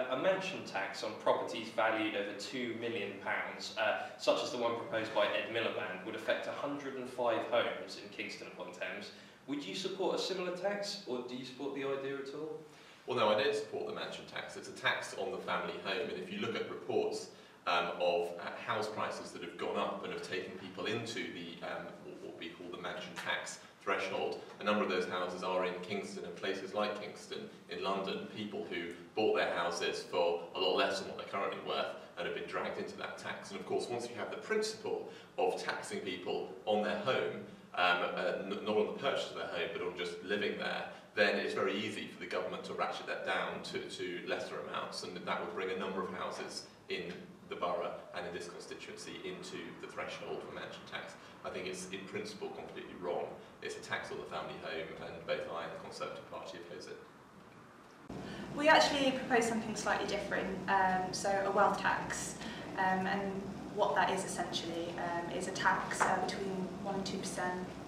a mansion tax on properties valued over £2 million, such as the one proposed by Ed Miliband, would affect 105 homes in Kingston upon Thames. Would you support a similar tax, or do you support the idea at all? Well, no, I don't support the mansion tax. It's a tax on the family home, and if you look at reports of house prices that have gone up and have taken people into the what we call the mansion tax threshold, a number of those houses are in Kingston and places like Kingston in London, people who bought their houses for a lot less than what they're currently worth and have been dragged into that tax. And of course, once you have the principle of taxing people on their home, not on the purchase of their home, but on just living there, then it's very easy for the government to ratchet that down to lesser amounts, and that would bring a number of houses in the borough and in this constituency into the threshold for mansion tax. I think it's in principle completely wrong. It's a tax on the family home, and both I and the Conservative Party oppose it. We actually propose something slightly different, so a wealth tax, and what that is essentially is a tax between 1 and 2%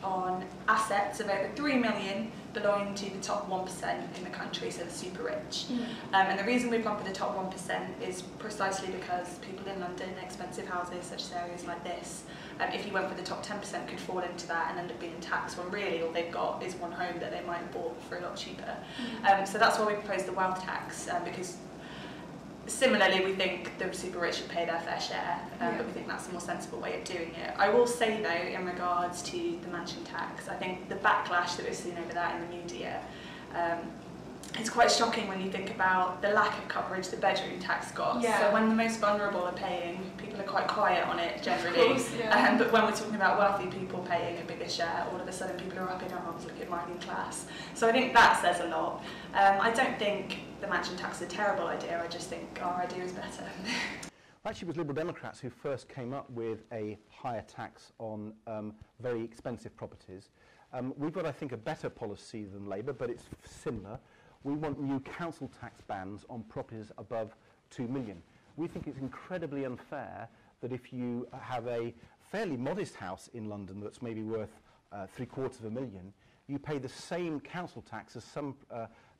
on assets of over 3 million belonging to the top 1% in the country, so the super rich. And the reason we've gone for the top 1% is precisely because people in London, expensive houses such as areas like this, if you went for the top 10% could fall into that and end up being taxed when really all they've got is one home that they might have bought for a lot cheaper. So that's why we propose the wealth tax, because similarly, we think the super rich should pay their fair share, but we think that's a more sensible way of doing it. I will say though, in regards to the mansion tax, I think the backlash that we've seen over that in the media is quite shocking when you think about the lack of coverage the bedroom tax got. So when the most vulnerable are paying, people are quite quiet on it generally. Course, but when we're talking about wealthy people paying a bigger share, all of a sudden people are up in arms, look at mine in class. So I think that says a lot. I don't think the mansion tax is a terrible idea, I just think our idea is better. Actually, it was Liberal Democrats who first came up with a higher tax on very expensive properties. We've got, I think, a better policy than Labour, but it's similar. We want new council tax bans on properties above 2 million. We think it's incredibly unfair that if you have a fairly modest house in London that's maybe worth £750,000, you pay the same council tax as some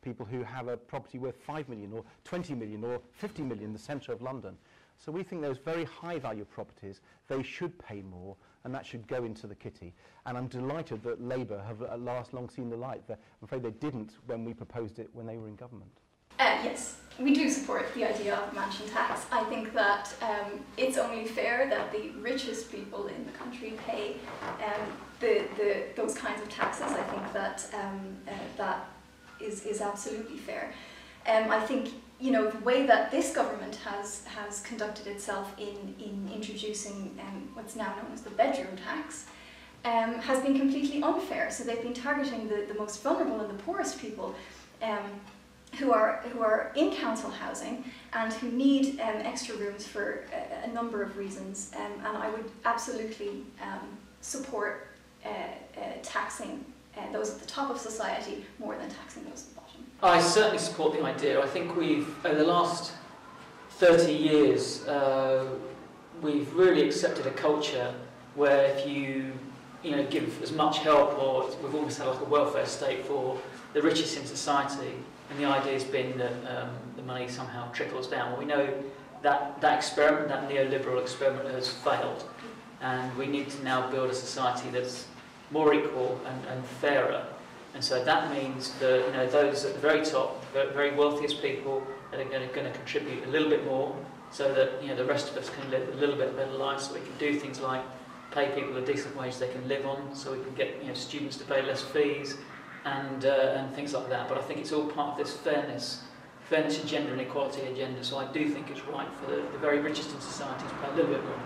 people who have a property worth 5 million or 20 million or 50 million in the centre of London. So we think those very high value properties, they should pay more, and that should go into the kitty. And I'm delighted that Labour have at last long seen the light. I'm afraid they didn't when we proposed it when they were in government. Yes, we do support the idea of a mansion tax. I think that it's only fair that the richest people in the country pay those kinds of taxes. I think that that is absolutely fair. I think, you know, the way that this government has conducted itself in introducing what's now known as the bedroom tax has been completely unfair. So they've been targeting the most vulnerable and the poorest people who are in council housing and who need extra rooms for a number of reasons. And I would absolutely support taxing those at the top of society more than taxing those at the bottom. I certainly support the idea. I think we've, over the last 30 years, we've really accepted a culture where if you give as much help, or we've almost had like a welfare state for the richest in society, and the idea has been that the money somehow trickles down. Well, we know that experiment, that neoliberal experiment, has failed, and we need to now build a society that's more equal and fairer. And so that means that those at the very top, the very wealthiest people, are going to contribute a little bit more, so that the rest of us can live a little bit better lives. So we can do things like pay people a decent wage they can live on, so we can get students to pay less fees, and things like that. But I think it's all part of this fairness agenda and equality agenda. So I do think it's right for the very richest in society to pay a little bit more.